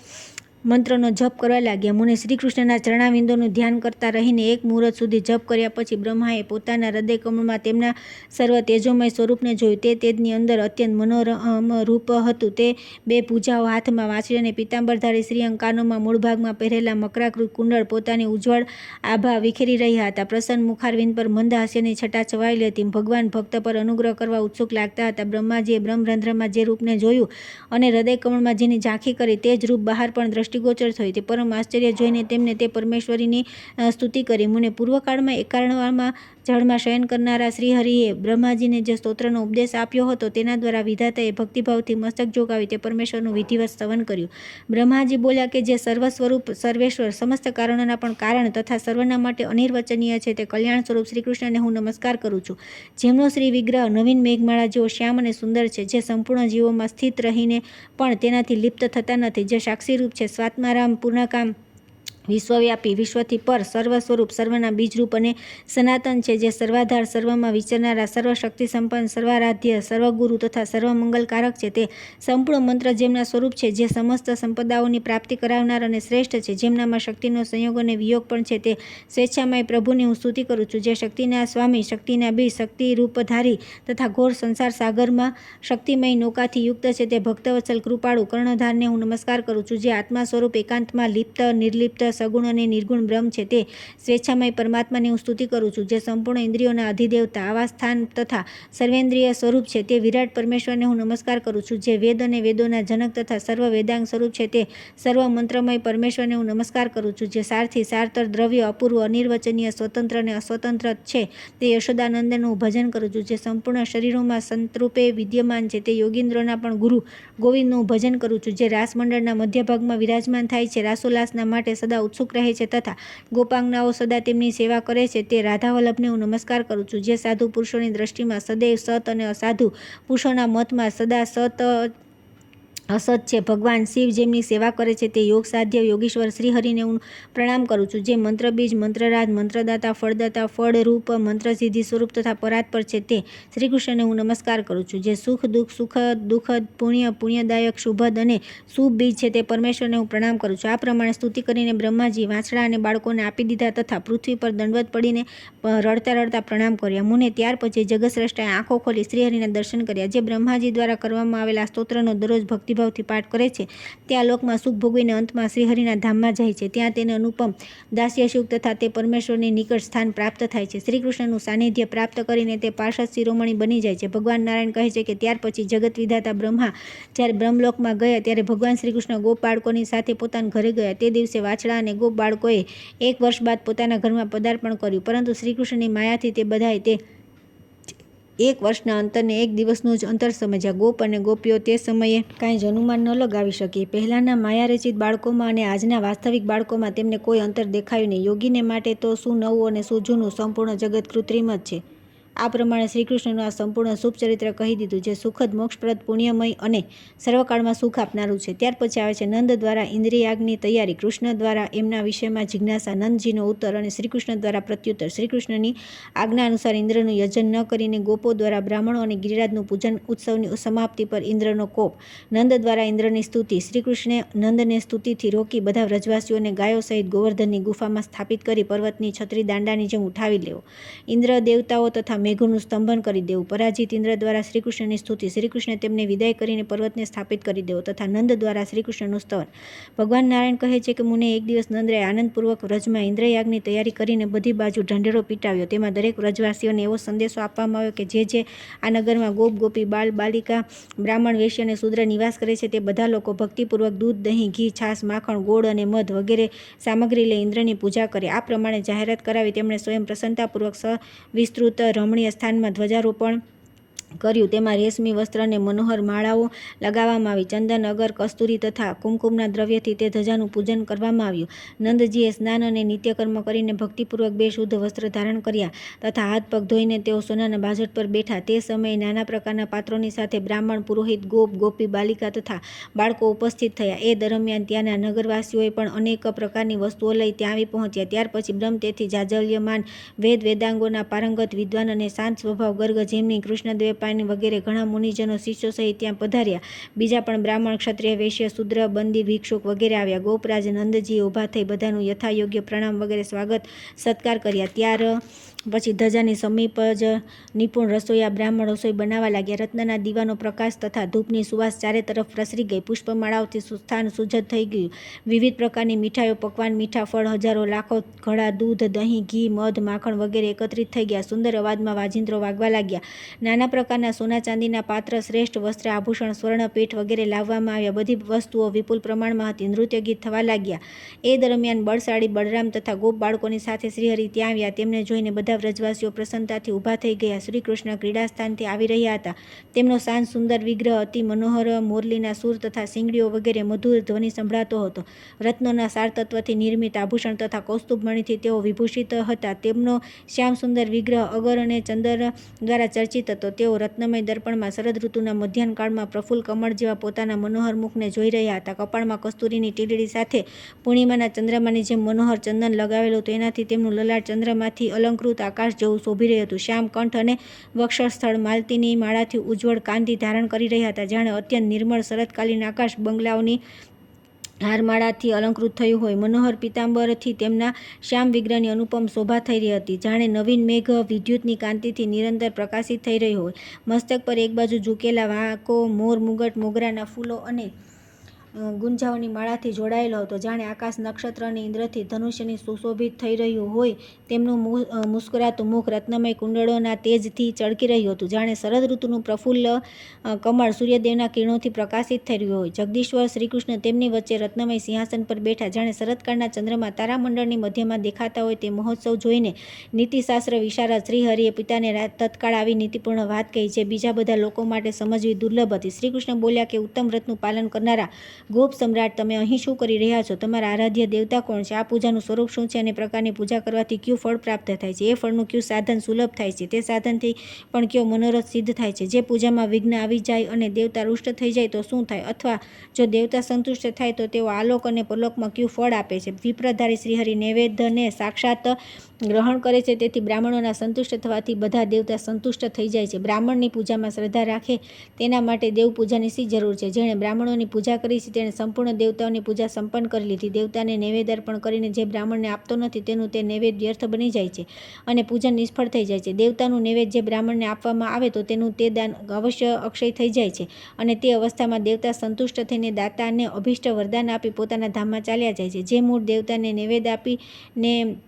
મંત્રનો જપ કરવા લાગ્યા. મુને શ્રીકૃષ્ણના ચરણાવિંદોનું ધ્યાન કરતા રહીને 1 મુહૂર્ત સુધી જપ કર્યા પછી બ્રહ્માએ પોતાના હૃદય કમળમાં તેમના સર્વ તેજોમય સ્વરૂપને જોયું. તે તેજની અંદર અત્યંત મનોરમ રૂપ હતું. તે 2 ભુજાઓ, હાથમાં વાંસળી અને પીતાંબરધારી શ્રીઅંગ, કાનોમાં મૂળ ભાગમાં પહેરેલા મકરાકૃત કુંડળ પોતાની ઉજ્જવળ આભા વિખેરી રહ્યા હતા. પ્રસન્ન મુખારવિંદ પર મંદ હાસ્યની છટા છવાયેલી હતી. ભગવાન ભક્ત પર અનુગ્રહ કરવા ઉત્સુક લાગતા હતા. બ્રહ્માજીએ બ્રહ્મરંધ્રમાં જે રૂપને જોયું અને હૃદય કમળમાં જેની ઝાંખી કરી તે જ રૂપ બહાર પણ દ્રષ્ટિગોચર થયું. તે પરમ આશ્ચર્ય જોઈને તેમને તે પરમેશ્વરીની સ્તુતિ કરી. મુને પૂર્વકાળમાં એકારણમાં જળમાં શયન કરનારા શ્રીહરિએ બ્રહ્માજીને જે સ્તોત્રનો ઉપદેશ આપ્યો હતો તેના દ્વારા વિધાતાએ ભક્તિભાવથી મસ્તક ઝુકાવી તે પરમેશ્વરનું વિધિવત સ્તવન કર્યું. બ્રહ્માજી બોલ્યા કે જે સર્વ સ્વરૂપ, સર્વેશ્વર, સમસ્ત કારણોના પણ કારણ તથા સર્વના માટે અનિર્વચનીય છે તે કલ્યાણ સ્વરૂપ શ્રીકૃષ્ણને હું નમસ્કાર કરું છું. જેમનો શ્રી વિગ્રહ નવીન મેઘમાળા જેવો શ્યામ અને સુંદર છે, જે સંપૂર્ણ જીવોમાં સ્થિત રહીને પણ તેનાથી લિપ્ત થતા નથી, જે સાક્ષીરૂપ છે, સ્વાત્મારામ, પૂર્ણકામ, વિશ્વવ્યાપી, વિશ્વથી પર, સર્વ સ્વરૂપ, સર્વના બીજરૂપ અને સનાતન છે, જે સર્વાધાર, સર્વમાં વિચરનારા, સર્વશક્તિ સંપન્ન, સર્વારાધ્ય, સર્વગુરુ તથા સર્વમંગલકારક છે, તે સંપૂર્ણ મંત્ર જેમના સ્વરૂપ છે, જે સમસ્ત સંપદાઓની પ્રાપ્તિ કરાવનાર અને શ્રેષ્ઠ છે, જેમનામાં શક્તિનો સંયોગ અને વિયોગ પણ છે, તે સ્વેચ્છામય પ્રભુની હું સ્તુતિ કરું છું. જે શક્તિના સ્વામી, શક્તિના બીજ, શક્તિ રૂપધારી તથા ઘોર સંસાર સાગરમાં શક્તિમય નૌકાથી યુક્ત છે, તે ભક્તવત્સલ, કૃપાળુ, કર્ણધારને હું નમસ્કાર કરું છું. જે આત્મા સ્વરૂપ, એકાંતમાં લિપ્ત, નિર્લિપ્ત, સગુણ અને નિર્ગુણ બ્રહ્મ છે, તે સ્વેચ્છામય પરમાત્માની હું સ્તુતિ કરું છું. જે સંપૂર્ણ ઇન્દ્રિયોના અધિદેવતા, આવાસ્થાન તથા સર્વેન્દ્રિય સ્વરૂપ છે, તે વિરાટ પરમેશ્વરને હું નમસ્કાર કરું છું. જે વેદ અને વેદોના જનક તથા સર્વ વેદાંગ સ્વરૂપ છે, તે સર્વ મંત્રમય પરમેશ્વરને હું નમસ્કાર કરું છું. જે સારથી, સારતર, દ્રવ્ય, અપૂર્વ, અનિર્વચનીય, સ્વતંત્ર અને અસ્વતંત્ર છે, તે યશોદાનંદનનું હું ભજન કરું છું. જે સંપૂર્ણ શરીરોમાં સંતરૂપે વિદ્યમાન છે, તે યોગીન્દ્રોના પણ ગુરુ ગોવિંદનું હું ભજન કરું છું. જે રાસમંડળના મધ્યભાગમાં વિરાજમાન થાય છે, રાસોલ્લાસના માટે સદા ઉત્સુક રહે છે તથા ગોપાંગનાઓ સદા તેમની સેવા કરે છે, તે રાધાવલ્લભને હું નમસ્કાર કરું છું. જે સાધુ પુરુષોની દ્રષ્ટિમાં સદૈવ સત અને અસાધુ પુરુષોના મતમાં સદા સત અસત છે, ભગવાન શિવ જેમની સેવા કરે છે, તે યોગ સાધ્ય યોગીશ્વર શ્રીહરિને હું પ્રણામ કરું છું. જે મંત્રબીજ, મંત્રરાજ, મંત્રદાતા, ફળદાતા, ફળરૂપ, મંત્રસિદ્ધિ સ્વરૂપ તથા પરાત્પર છે, તે શ્રીકૃષ્ણને હું નમસ્કાર કરું છું. જે સુખ દુઃખ, સુખદ, દુઃખદ, પુણ્ય, પુણ્યદાયક, શુભદ અને શુભ બીજ છે, તે પરમેશ્વરને હું પ્રણામ કરું છું. આ પ્રમાણે સ્તુતિ કરીને બ્રહ્માજી વાછડા અને બાળકોને આપી દીધા તથા પૃથ્વી પર દંડવત પડીને રડતા રડતા પ્રણામ કર્યા. મુને ત્યાર પછી જગતશ્રેષ્ઠાએ આંખો ખોલી શ્રીહરિના દર્શન કર્યા. જે બ્રહ્માજી દ્વારા કરવામાં આવેલા સ્તોત્રનો દરરોજ ભક્તિભાવથી પાઠ કરે છે, ત્યાં લોકમાં સુખ ભોગવીને અંતમાં શ્રીહરિના ધામમાં જાય છે. ત્યાં તેને અનુપમ દાસ્યસુખ તથા તે પરમેશ્વરની નિકટ સ્થાન પ્રાપ્ત થાય છે. શ્રીકૃષ્ણનું સાનિધ્ય પ્રાપ્ત કરીને તે પાર્ષદ શિરોમણી બની જાય છે. ભગવાન નારાયણ કહે છે કે ત્યાર પછી જગત વિધાતા બ્રહ્મા જ્યારે બ્રહ્મલોકમાં ગયા ત્યારે ભગવાન શ્રીકૃષ્ણ ગોપ બાળકોની સાથે પોતાના ઘરે ગયા. તે દિવસે વાછડા અને ગોપ બાળકોએ 1 વર્ષ બાદ પોતાના ઘરમાં પદાર્પણ કર્યું, પરંતુ શ્રીકૃષ્ણની માયાથી તે બધાએ તે 1 વર્ષના અંતરને 1 દિવસનું જ અંતર સમજ્યા. ગોપ અને ગોપીઓ તે સમયે કાંઈ જ અનુમાન ન લગાવી શકી. પહેલાંના માયારચિત બાળકોમાં અને આજના વાસ્તવિક બાળકોમાં તેમને કોઈ અંતર દેખાયું નહીં. યોગીને માટે તો શું નવું અને શું જૂનું, સંપૂર્ણ જગત કૃત્રિમ જ છે. આ પ્રમાણે શ્રીકૃષ્ણનું આ સંપૂર્ણ શુભ ચરિત્ર કહી દીધું, જે સુખદ, મોક્ષપ્રદ, પુણ્યમય અને સર્વકાળમાં સુખ આપનારું છે. ત્યાર પછી આવે છે નંદ દ્વારા ઇન્દ્રિયાગ્નિ તૈયારી, કૃષ્ણ દ્વારા એમના વિષયમાં જિજ્ઞાસા, નંદજીનો ઉત્તર અને શ્રીકૃષ્ણ દ્વારા પ્રત્યુત્તર. શ્રીકૃષ્ણની આજ્ઞા અનુસાર ઇન્દ્રનું યજન ન કરીને ગોપો દ્વારા બ્રાહ્મણો અને ગિરિરાજનું પૂજન, ઉત્સવની સમાપ્તિ પર ઇન્દ્રનો કોપ, નંદ દ્વારા ઇન્દ્રની સ્તુતિ. શ્રીકૃષ્ણે નંદને સ્તુતિથી રોકી બધા વ્રજવાસીઓને ગાયો સહિત ગોવર્ધનની ગુફામાં સ્થાપિત કરી પર્વતની છત્રી દાંડાની જેમ ઉઠાવી લેવો. ઇન્દ્ર દેવતાઓ તથા મેઘોનું સ્તંભન કરી દેવું. પરાજિત ઇન્દ્ર દ્વારા શ્રીકૃષ્ણની સ્તુતિ. શ્રીકૃષ્ણે તેમને વિદાય કરીને પર્વતને સ્થાપિત કરી દેવો તથા નંદ દ્વારા શ્રીકૃષ્ણનું સ્તવન. ભગવાન નારાયણ કહે છે કે મુને એક દિવસ નંદરાય આનંદપૂર્વક વ્રજમાં ઇન્દ્રયાગની તૈયારી કરીને બધી બાજુ ઢંઢેરો પીટાવ્યો. તેમાં દરેક વ્રજવાસીઓને એવો સંદેશો આપવામાં આવ્યો કે જે આ નગરમાં ગોપ, ગોપી, બાળ, બાલિકા, બ્રાહ્મણ, વેશ્ય અને શૂદ્ર નિવાસ કરે છે, તે બધા લોકો ભક્તિપૂર્વક દૂધ, દહીં, ઘી, છાશ, માખણ, ગોળ અને મધ વગેરે સામગ્રી લઈ ઇન્દ્રની પૂજા કરે. આ પ્રમાણે જાહેરાત કરાવી તેમણે સ્વયં પ્રસન્નતાપૂર્વક વિસ્તૃત રમણીય સ્થાનમાં ધ્વજારોપણ કર્યું. તેમાં રેશમી વસ્ત્ર અને મનોહર માળાઓ લગાવવામાં આવી. ચંદન, અગર, કસ્તુરી તથા કુમકુમના દ્રવ્યથી તે ધજાનું પૂજન કરવામાં આવ્યું. નંદજીએ સ્નાન અને નિત્યકર્મ કરીને ભક્તિપૂર્વક 2 શુદ્ધ વસ્ત્ર ધારણ કર્યા તથા હાથ પગ ધોઈને તેઓ સોનાના બાજટ પર બેઠા. તે સમયે નાના પ્રકારના પાત્રોની સાથે બ્રાહ્મણ, પુરોહિત, ગોપ, ગોપી, બાલિકા તથા બાળકો ઉપસ્થિત થયા. એ દરમિયાન ત્યાંના નગરવાસીઓએ પણ અનેક પ્રકારની વસ્તુઓ લઈ ત્યાં આવી પહોંચ્યા. ત્યાર પછી બ્રહ્મ તેથી જાજલ્યમાન વેદાંગોના પારંગત વિદ્વાન અને શાંત સ્વભાવ ગર્ગ, જેમની કૃષ્ણદેવ પાણી વગેરે ઘણા મુનિજનો શિષ્યો સહિત ત્યાં પધાર્યા. બીજા પણ બ્રાહ્મણ, ક્ષત્રિય, વૈશ્ય, શૂદ્ર, બંદી, ભિક્ષુક વગેરે આવ્યા. ગોપરાજ નંદજીએ ઊભા થઈ બધાનું યથાયોગ્ય પ્રણામ વગેરે સ્વાગત સત્કાર કર્યા. ત્યાર પછી ધજાની સમીપ જ નિપુણ રસોઈયા બ્રાહ્મણ રસોઈ બનાવવા લાગ્યા. રત્નના દીવાનો પ્રકાશ તથા ધૂપની સુવાસ ચારે તરફ પ્રસરી ગઈ. પુષ્પમાળાઓથી સ્થાન સુજ્જત થઈ ગયું. વિવિધ પ્રકારની મીઠાઈઓ, પકવાન, મીઠા ફળ, હજારો લાખો ઘડા દૂધ, દહીં, ઘી, મધ, માખણ વગેરે એકત્રિત થઈ ગયા. સુંદર અવાજમાં વાજિંત્રો વાગવા લાગ્યા. નાના પ્રકારના સોના ચાંદીના પાત્ર, શ્રેષ્ઠ વસ્ત્ર, આભૂષણ, સ્વર્ણ પેઠ વગેરે લાવવામાં આવ્યા. બધી વસ્તુઓ વિપુલ પ્રમાણમાં હતી. નૃત્ય ગીત થવા લાગ્યા. એ દરમિયાન બળશાળી બળરામ તથા ગોપ બાળકોની સાથે શ્રીહરિ ત્યાં આવ્યા. તેમને જોઈને બધા વ્રજવાસીઓ પ્રસન્નતાથી ઊભા થઈ ગયા. શ્રી કૃષ્ણ ક્રીડાસ્થાનથી આવી રહ્યા હતા. તેમનો શાંત સુંદર વિગ્રહ, અતિ મનોહર મોરલીના સૂર તથા સિંગડીઓ વગેરે મધુર ધ્વનિ સંભળાતો હતો. રત્નોના સારતત્વથી નિર્મિત આભૂષણ તથા કૌસ્તુભ મણિથી તેઓ વિભૂષિત હતા. તેમનો શ્યામ સુંદર વિગ્રહ અગર અને ચંદર દ્વારા ચર્ચિત હતો. તેઓ રત્નમય દર્પણમાં શરદ ઋતુના મધ્યાહન કાળમાં પ્રફુલ્લ કમળ જેવા પોતાના મનોહર મુખને જોઈ રહ્યા હતા. કપાળમાં કસ્તુરીની ટીલડી સાથે પૂર્ણિમાના ચંદ્રમાની જેમ મનોહર ચંદન લગાવેલું હતું. એનાથી તેમનું લલાટ ચંદ્રમાંથી અલંકૃત આકાશ જેવું શોભી રહ્યું હતું. શ્યામ કંઠ અને વક્ષસ્થળ માલતીની માળાથી ઉજ્જવળ કાંતિ ધારણ કરી રહ્યા હતા. જાણે અત્યંત નિર્મળ શરતકાલીન આકાશ બંગલાઓની હારમાળાથી અલંકૃત થયું હોય. મનોહર પીતાંબરથી તેમના શ્યામ વિગ્રહની અનુપમ શોભા થઈ રહી હતી. જાણે નવીન મેઘ વિદ્યુતની કાંતિથી નિરંતર પ્રકાશિત થઈ રહ્યો હોય. મસ્તક પર એક બાજુ ઝૂકેલા વાંકો મોર, મુગટ, મોગરાના ફૂલો અને ગુંજાઓની માળાથી જોડાયેલો હતો. જાણે આકાશ નક્ષત્ર અને ઇન્દ્રથી ધનુષ્યની સુશોભિત થઈ રહ્યું હોય. તેમનું મુસ્કરાતું મુખ રત્નમય કુંડળોના તેજથી ચળકી રહ્યું હતું. જાણે શરદ ઋતુનું પ્રફુલ્લ કમળ સૂર્યદેવના કિરણોથી પ્રકાશિત થઈ રહ્યું હોય. જગદીશ્વર શ્રીકૃષ્ણ તેમની વચ્ચે રત્નમય સિંહાસન પર બેઠા. જાણે શરદકાળના ચંદ્રમાં તારામંડળની મધ્યમાં દેખાતા હોય. તે મહોત્સવ જોઈને નીતિશાસ્ત્ર વિશારદ શ્રીહરિએ પિતાને તત્કાળ આવી નીતિપૂર્ણ વાત કહી, જે બીજા બધા લોકો માટે સમજવી દુર્લભ હતી. શ્રીકૃષ્ણ બોલ્યા કે ઉત્તમ વ્રતનું પાલન કરનારા ગોપ સમ્રાટ, તમે અહીં શું કરી રહ્યા છો? તમારા આરાધ્ય દેવતા કોણ છે? આ પૂજાનું સ્વરૂપ શું છે? અને પ્રકારની પૂજા કરવાથી કયું ફળ પ્રાપ્ત થાય છે? એ ફળનું કયું સાધન સુલભ થાય છે? તે સાધનથી પણ કયો મનોરથ સિદ્ધ થાય છે? જે પૂજામાં વિઘ્ન આવી જાય અને દેવતા રૂષ્ટ થઈ જાય તો શું થાય? અથવા જો દેવતા સંતુષ્ટ થાય તો તેઓ આલોક અને પરલોકમાં કયું ફળ આપે છે? વિપ્રધારી શ્રીહરિ નૈવેદ્યને સાક્ષાત ગ્રહણ કરે છે. તેથી બ્રાહ્મણોના સંતુષ્ટ થવાથી બધા દેવતા સંતુષ્ટ થઈ જાય છે. બ્રાહ્મણની પૂજામાં શ્રદ્ધા રાખે તેના માટે દેવ પૂજાની શી જરૂર છે? જેણે બ્રાહ્મણોની પૂજા કરી છે તેણે સંપૂર્ણ દેવતાઓની પૂજા સંપન્ન કરી લીધી. દેવતાને નૈવેદ્ય અર્પણ કરીને જે બ્રાહ્મણને આપતો નથી તેનું તે નૈવેદ્ય વ્યર્થ બની જાય છે અને પૂજન નિષ્ફળ થઈ જાય છે. દેવતાનું નૈવેદ્ય જે બ્રાહ્મણને આપવામાં આવે તો તેનું તે દાન અવશ્ય અક્ષય થઈ જાય છે અને તે અવસ્થામાં દેવતા સંતુષ્ટ થઈને દાતાને અભિષ્ટ વરદાન આપી પોતાના ધામમાં ચાલ્યા જાય છે. જે મૂળ દેવતાને નૈવેદ્ય આપીને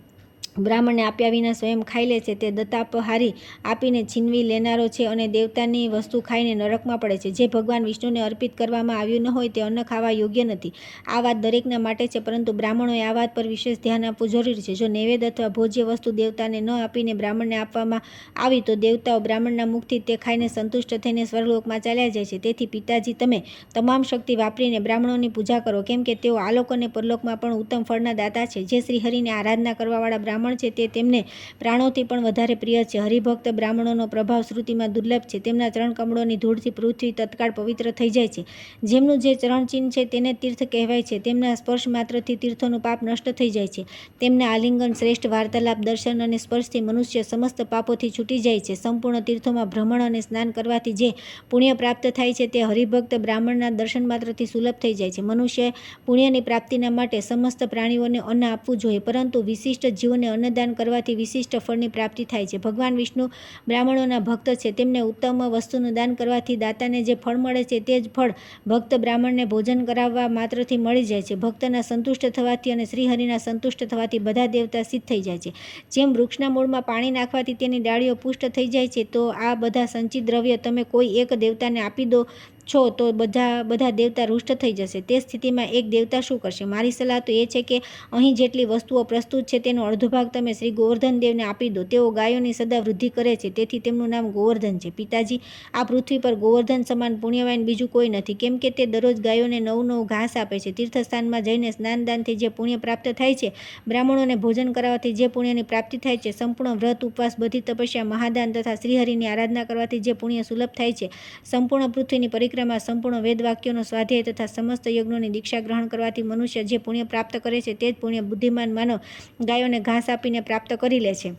બ્રાહ્મણને આપ્યા વિના સ્વયં ખાઈ લે છે તે દત્તાપહારી આપીને છીનવી લેનારો છે અને દેવતાની વસ્તુ ખાઈને નરકમાં પડે છે. જે ભગવાન વિષ્ણુને અર્પિત કરવામાં આવ્યું ન હોય તે અન્ન ખાવા યોગ્ય નથી. આ વાત દરેકના માટે છે, પરંતુ બ્રાહ્મણોએ આ વાત પર વિશેષ ધ્યાન આપવું જરૂરી છે. જો નૈવેદ્ય અથવા ભોજ્ય વસ્તુ દેવતાને ન આપીને બ્રાહ્મણને આપવામાં આવી તો દેવતાઓ બ્રાહ્મણના મુખથી તે ખાઈને સંતુષ્ટ થઈને સ્વર્ગલોકમાં ચાલ્યા જાય છે. તેથી પિતાજી, તમે તમામ શક્તિ વાપરીને બ્રાહ્મણોની પૂજા કરો, કેમ કે તેઓ આલોક અને પરલોકમાં પણ ઉત્તમ ફળના દાતા છે. જે શ્રીહરિની આરાધના કરવાવાળા બ્રાહ્મણ છે તે તેમને પ્રાણોથી પણ વધારે પ્રિય છે. હરિભક્ત બ્રાહ્મણોનો પ્રભાવ શ્રુતિમાં દુર્લભ છે. તેમના ચરણ કમળોની ધૂળથી પૃથ્વી તત્કાળ પવિત્ર થઈ જાય છે. જેમનું જે ચરણચિહ્ન છે તેને તીર્થ કહેવાય છે. તેમના સ્પર્શ માત્રથી તીર્થોનું પાપ નષ્ટ થઈ જાય છે. તેમના આલિંગન, શ્રેષ્ઠ વાર્તાલાપ, દર્શન અને સ્પર્શથી મનુષ્ય સમસ્ત પાપોથી છૂટી જાય છે. સંપૂર્ણ તીર્થોમાં ભ્રમણ અને સ્નાન કરવાથી જે પુણ્ય પ્રાપ્ત થાય છે તે હરિભક્ત બ્રાહ્મણના દર્શન માત્રથી સુલભ થઈ જાય છે. મનુષ્ય પુણ્યની પ્રાપ્તિના માટે સમસ્ત પ્રાણીઓને અન્ન આપવું જોઈએ, પરંતુ વિશિષ્ટ જીવોને અન્નદાન કરવાથી વિશિષ્ટ ફળની પ્રાપ્તિ થાય છે. ભગવાન વિષ્ણુ બ્રાહ્મણોના ભક્ત છે. તેમને ઉત્તમ વસ્તુનું દાન કરવાથી દાતાને જે ફળ મળે છે તે જ ફળ ભક્ત બ્રાહ્મણને ભોજન કરાવવા માત્રથી મળી જાય છે. ભક્તના સંતુષ્ટ થવાથી અને શ્રીહરિના સંતુષ્ટ થવાથી બધા દેવતા સિદ્ધ થઈ જાય છે. જેમ વૃક્ષના મૂળમાં પાણી નાખવાથી તેની ડાળીઓ પુષ્ટ થઈ જાય છે, તો આ બધા સંચિત દ્રવ્ય તમે કોઈ એક દેવતાને આપી દો છો તો બધા દેવતા રૂષ્ટ થઈ જશે. તે સ્થિતિમાં એક દેવતા શું કરશે? મારી સલાહ તો એ છે કે અહીં જેટલી વસ્તુઓ પ્રસ્તુત છે તેનો અડધો ભાગ તમે શ્રી ગોવર્ધન દેવને આપી દો. તેઓ ગાયોની સદા વૃદ્ધિ કરે છે, તેથી તેમનું નામ ગોવર્ધન છે. પિતાજી, આ પૃથ્વી પર ગોવર્ધન સમાન પુણ્યવાન બીજું કોઈ નથી, કેમ કે તે દરરોજ ગાયોને નવું નવું ઘાસ આપે છે. તીર્થસ્થાનમાં જઈને સ્નાનદાનથી જે પુણ્ય પ્રાપ્ત થાય છે, બ્રાહ્મણોને ભોજન કરાવવાથી જે પુણ્યની પ્રાપ્તિ થાય છે, સંપૂર્ણ વ્રત, ઉપવાસ, બધી તપસ્યા, મહાદાન તથા શ્રીહરિની આરાધના કરવાથી જે પુણ્ય સુલભ થાય છે, સંપૂર્ણ પૃથ્વીની પરિક્રમા, સંપૂર્ણ વેદ વાક્યોનો સ્વાધ્યાય તથા સમસ્ત યજ્ઞોની દીક્ષા ગ્રહણ કરવાથી મનુષ્ય જે પુણ્ય પ્રાપ્ત કરે છે તે જ પુણ્ય બુદ્ધિમાન માનવ ગાયોને ઘાસ આપીને પ્રાપ્ત કરી લે છે.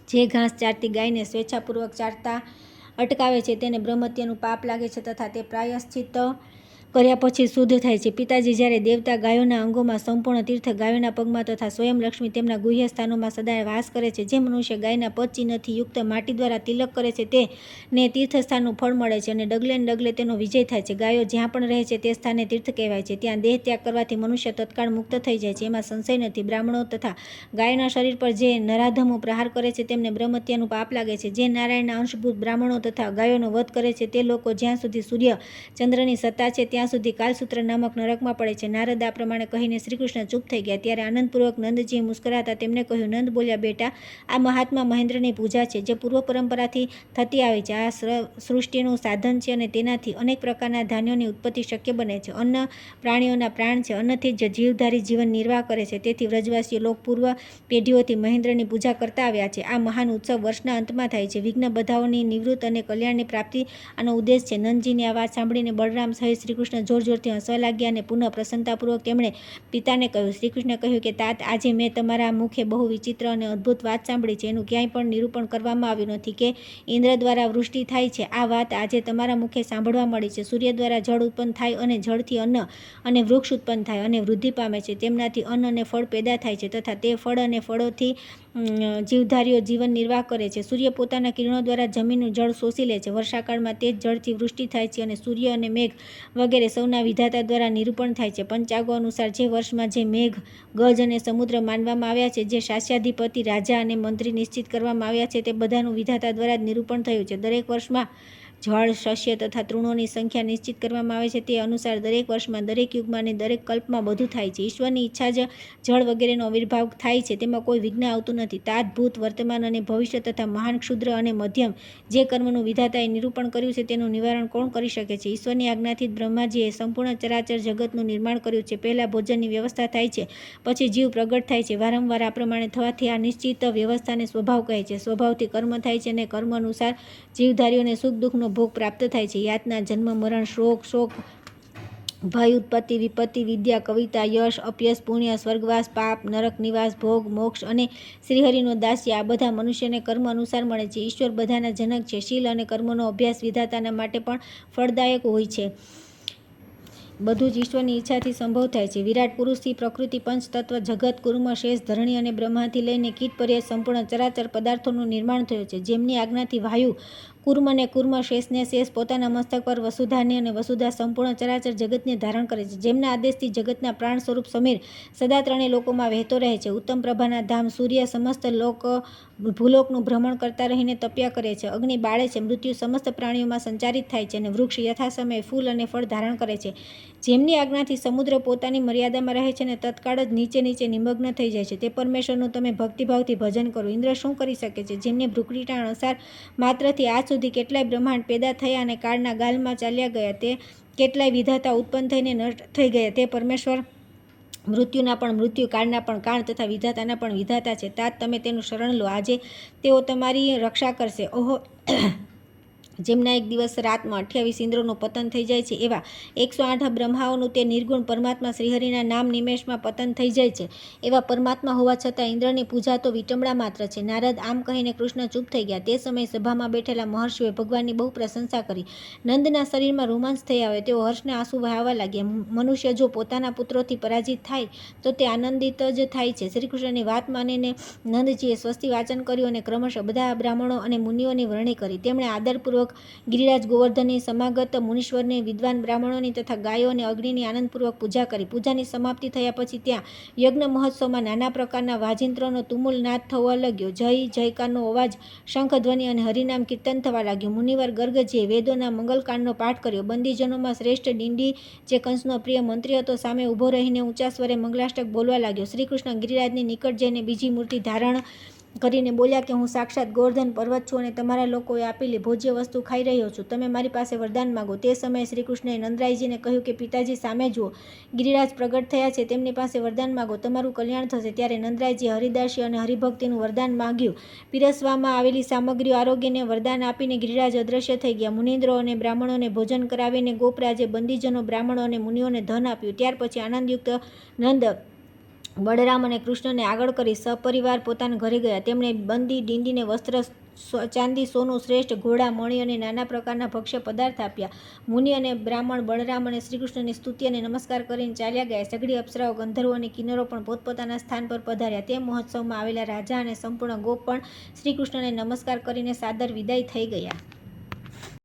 જે ઘાસ ચારતી ગાયને સ્વેચ્છાપૂર્વક ચારતા અટકાવે છે તેને બ્રહ્મત્યનું પાપ લાગે છે તથા તે પ્રાયશ્ચિત કર્યા પછી શુદ્ધ થાય છે. પિતાજી જ્યારે દેવતા ગાયોના અંગોમાં સંપૂર્ણ તીર્થ, ગાયોના પગમાં તથા સ્વયં લક્ષ્મી તેમના ગુહ્ય સ્થાનોમાં સદાય વાસ કરે છે. જે મનુષ્ય ગાયના પદચિહ્નથી યુક્ત માટી દ્વારા તિલક કરે છે તેને તીર્થસ્થાનનું ફળ મળે છે અને ડગલે ને ડગલે તેનો વિજય થાય છે. ગાયો જ્યાં પણ રહે છે તે સ્થાને તીર્થ કહેવાય છે. ત્યાં દેહ ત્યાગ કરવાથી મનુષ્ય તત્કાળ મુક્ત થઈ જાય છે, એમાં સંશય નથી. બ્રાહ્મણો તથા ગાયના શરીર પર જે નરાધમો પ્રહાર કરે છે તેમને બ્રહ્મત્યાનું પાપ લાગે છે. જે નારાયણના અંશભૂત બ્રાહ્મણો તથા ગાયોનો વધ કરે છે તે લોકો જ્યાં સુધી સૂર્ય ચંદ્રની સત્તા છે ત્યાં સુધી કાલસૂત્ર નામક નરકમાં પડે છે. નારદ આ પ્રમાણે કહીને શ્રીકૃષ્ણ ચૂપ થઈ ગયા. ત્યારે આનંદપૂર્વક નંદજીએ મુસ્કરાતા તેમને કહ્યું, નંદ બોલ્યા, બેટા, આ મહાત્મા મહેન્દ્રની પૂજા છે જે પૂર્વ પરંપરાથી થતી આવી છે. આ સૃષ્ટિનું સાધન છે અને તેનાથી અનેક પ્રકારના ધાન્યોની ઉત્પત્તિ શક્ય બને છે. અન્ન પ્રાણીઓના પ્રાણ છે. અન્નથી જ જીવધારી જીવન નિર્વાહ કરે છે. તેથી વ્રજવાસીઓ લોક પૂર્વ પેઢીઓથી મહેન્દ્રની પૂજા કરતા આવ્યા છે. આ મહાન ઉત્સવ વર્ષના અંતમાં થાય છે. વિઘ્ન બધાઓની નિવૃત્ત અને કલ્યાણની પ્રાપ્તિ આનો ઉદ્દેશ છે. નંદજીની આ વાત સાંભળીને બળરામ સહિત શ્રીકૃષ્ણ જોર જોરથી હસવા લાગ્યા અને પુનઃ પ્રસન્નતાપૂર્વક તેમણે પિતાને કહ્યું. શ્રીકૃષ્ણે કહ્યું કે તાત, આજે મેં તમારા મુખે બહુ વિચિત્ર અને અદ્ભુત વાત સાંભળી છે. એનું ક્યાંય પણ નિરૂપણ કરવામાં આવ્યું નથી કે ઇન્દ્ર દ્વારા વૃષ્ટિ થાય છે. આ વાત આજે તમારા મુખે સાંભળવા મળી છે. સૂર્ય દ્વારા જળ ઉત્પન્ન થાય અને જળથી અન્ન અને વૃક્ષ ઉત્પન્ન થાય અને વૃદ્ધિ પામે છે. તેમનાથી અન્ન અને ફળ પેદા થાય છે તથા તે ફળ અને ફળોથી જીવધારીઓ જીવન નિર્વાહ કરે છે. સૂર્ય પોતાના કિરણો દ્વારા જમીનનું જળ શોષી લે છે. વર્ષાકાળમાં તે જ જળથી વૃષ્ટિ થાય છે અને સૂર્ય અને મેઘ વગેરે સૌના વિધાતા દ્વારા નિરૂપણ થાય છે. પંચાંગો અનુસાર જે વર્ષમાં જે મેઘ, ગજ અને સમુદ્ર માનવામાં આવ્યા છે, જે શાસ્યાધિપતિ, રાજા અને મંત્રી નિશ્ચિત કરવામાં આવ્યા છે, તે બધાનું વિધાતા દ્વારા જ નિરૂપણ થયું છે. દરેક વર્ષમાં જળ, શસ્ય તથા તૃણોની સંખ્યા નિશ્ચિત કરવામાં આવે છે. તે અનુસાર દરેક વર્ષમાં, દરેક યુગમાં અને દરેક કલ્પમાં બધું થાય છે. ઈશ્વરની ઈચ્છા જ જળ વગેરેનો આવિર્ભાવ થાય છે. તેમાં કોઈ વિઘ્ન આવતું નથી. તાત, ભૂત, વર્તમાન અને ભવિષ્ય તથા મહાન, ક્ષુદ્ર અને મધ્યમ જે કર્મનું વિધાતાએ નિરૂપણ કર્યું છે તેનું નિવારણ કોણ કરી શકે છે? ઈશ્વરની આજ્ઞાથી જ બ્રહ્માજીએ સંપૂર્ણ ચરાચર જગતનું નિર્માણ કર્યું છે. પહેલાં ભોજનની વ્યવસ્થા થાય છે, પછી જીવ પ્રગટ થાય છે. વારંવાર આ પ્રમાણે થવાથી આ નિશ્ચિત વ્યવસ્થાને સ્વભાવ કહે છે. સ્વભાવથી કર્મ થાય છે અને કર્મ અનુસાર જીવધારીઓને સુખ દુઃખનો ભોગ પ્રાપ્ત થાય છે. યાતના, જન્મ, મરણ, શોક, ભય, ઉત્પત્તિ, વિપત્તિ, વિદ્યા, કવિતા, યશ, અપયશ, પુણ્ય, સ્વર્ગવાસ, પાપ, નરક નિવાસ, ભોગ, મોક્ષ અને શ્રીહરિનો દાસ્ય, આ બધા મનુષ્યને કર્મ અનુસાર મળે છે. ઈશ્વર બધાના જનક છે. શીલ અને કર્મનો અભ્યાસ વિધાતાના માટે પણ ફળદાયક હોય છે. બધું જ ઈશ્વરની ઈચ્છાથી સંભવ થાય છે. વિરાટ પુરુષથી પ્રકૃતિ, પંચ તત્વ, જગત, કુર્મ, શેષ, ધરણી અને બ્રહ્માથી લઈને કીટ પર્યંત સંપૂર્ણ ચરાચર પદાર્થોનું નિર્માણ થયું છે. જેમની આજ્ઞાથી વાયુ, કુર્મ ને કુર્મ, શેષને શેષ પોતાના મસ્તક પર, વસુધાને અને વસુધા સંપૂર્ણ ચરાચર જગતને ધારણ કરે છે. જેમના આદેશથી જગતના પ્રાણ સ્વરૂપ સમીર સદા ત્રણેય લોકોમાં વહેતો રહે છે. ઉત્તમ પ્રભાના ધામ સૂર્ય સમસ્ત ભૂલોકનું ભ્રમણ કરતા રહીને તપ્યા કરે છે. અગ્નિ બાળે છે. મૃત્યુ સમસ્ત પ્રાણીઓમાં સંચારિત થાય છે અને વૃક્ષ યથાસમયે ફૂલ અને ફળ ધારણ કરે છે. જેમની આજ્ઞાથી સમુદ્ર પોતાની મર્યાદામાં રહે છે અને તત્કાળ જ નીચે નીચે નિમગ્ન થઈ જાય છે. તે પરમેશ્વરનું તમે ભક્તિભાવથી ભજન કરો. ઇન્દ્ર શું કરી શકે છે? જેમને ભ્રુકુટીના અણસાર માત્રથી આજ સુધી કેટલાય બ્રહ્માંડ પેદા થયા અને કાળના ગાલમાં ચાલ્યા ગયા. તે કેટલાય વિધાતા ઉત્પન્ન થઈને નષ્ટ થઈ ગયા. તે પરમેશ્વર મૃત્યુના પણ મૃત્યુ, કાળના પણ કાળ તથા વિધાતાના પણ વિધાતા છે. તાત, તમે તેનું શરણ લો. આજે તેઓ તમારી રક્ષા કરશે. ઓહો! જેમના એક દિવસ રાતમાં 28 ઇન્દ્રોનું પતન થઈ જાય છે, એવા 108 બ્રહ્માઓનું તે નિર્ગુણ પરમાત્મા શ્રીહરિના નામ નિમેષમાં પતન થઈ જાય છે. એવા પરમાત્મા હોવા છતાં ઇન્દ્રની પૂજા તો વિટંબણા માત્ર છે. નારદ આમ કહીને કૃષ્ણ ચૂપ થઈ ગયા. તે સમયે સભામાં બેઠેલા મહર્ષિઓએ ભગવાનની બહુ પ્રશંસા કરી. નંદના શરીરમાં રોમાંચ થઈ આવે. તેઓ હર્ષના આંસુ વહાવા લાગ્યા. મનુષ્ય જો પોતાના પુત્રોથી પરાજિત થાય તો તે આનંદિત જ થાય છે. શ્રીકૃષ્ણની વાત માનીને નંદજીએ સ્વસ્તિ વાચન કર્યું અને ક્રમશઃ બધા બ્રાહ્મણો અને મુનિઓની વરણી કરી. તેમણે આદરપૂર્વક ગિરિરાજ ગોવર્ધનની સમાગત મુનીશ્વરની, વિદ્વાન બ્રાહ્મણોની તથા ગાયો અને અગ્નિની આનંદપૂર્વક પૂજા કરી. પૂજાની સમાપ્તિ થયા પછી ત્યાં યજ્ઞ મહોત્સવમાં નાના પ્રકારના વાજિંત્રનો તુમુલ નાદ થવા લાગ્યો. જય જયકારનો અવાજ, શંખ ધ્વનિ અને હરિનામ કીર્તન થવા લાગ્યું. મુનિવર ગર્ગજીએ વેદોના મંગલકાંડનો પાઠ કર્યો. બંદીજનોમાં શ્રેષ્ઠ ડિંડી, જે કંસનો પ્રિય મંત્રી હતો, સામે ઊભો રહીને ઊંચા સ્વરે મંગલાષ્ટક બોલવા લાગ્યો. શ્રીકૃષ્ણ ગિરિરાજની નિકટ જઈને બીજી મૂર્તિ ધારણ કરીને બોલ્યા કે હું સાક્ષાત ગોવર્ધન પર્વત છું અને તમારા લોકોએ આપેલી ભોજ્ય વસ્તુ ખાઈ રહ્યો છું. તમે મારી પાસે વરદાન માગો. તે સમયે શ્રીકૃષ્ણએ નંદરાયજીને કહ્યું કે પિતાજી, સામે જુઓ, ગિરિરાજ પ્રગટ થયા છે. તેમની પાસે વરદાન માગો, તમારું કલ્યાણ થશે. ત્યારે નંદરાયજીએ હરિદાસી અને હરિભક્તિનું વરદાન માગ્યું. પીરસવામાં આવેલી સામગ્રીઓ આરોગ્યને વરદાન આપીને ગિરિરાજ અદ્રશ્ય થઈ ગયા. મુનિન્દ્રો અને બ્રાહ્મણોને ભોજન કરાવીને ગોપરાજે બંદીજનો, બ્રાહ્મણો અને મુનિઓને ધન આપ્યું. ત્યાર પછી આનંદયુક્ત નંદ બળરામ અને કૃષ્ણને આગળ કરી સપરિવાર પોતાના ઘરે ગયા. તેમણે બંદી ડિંડીને વસ્ત્ર ચાંદી સોનું શ્રેષ્ઠ ઘોડા મણી અને નાના પ્રકારના ભક્ષ્ય પદાર્થ આપ્યા. મુનિ અને બ્રાહ્મણ બળરામ અને શ્રીકૃષ્ણની સ્તુતિ અને નમસ્કાર કરીને ચાલ્યા ગયા. સઘળી અપ્સરાઓ, ગંધર્વો અને કિન્નરો પણ પોતપોતાના સ્થાન પર પધાર્યા. તે મહોત્સવમાં આવેલા રાજા અને સંપૂર્ણ ગોપ પણ શ્રીકૃષ્ણને નમસ્કાર કરીને સાદર વિદાય થઈ ગયા.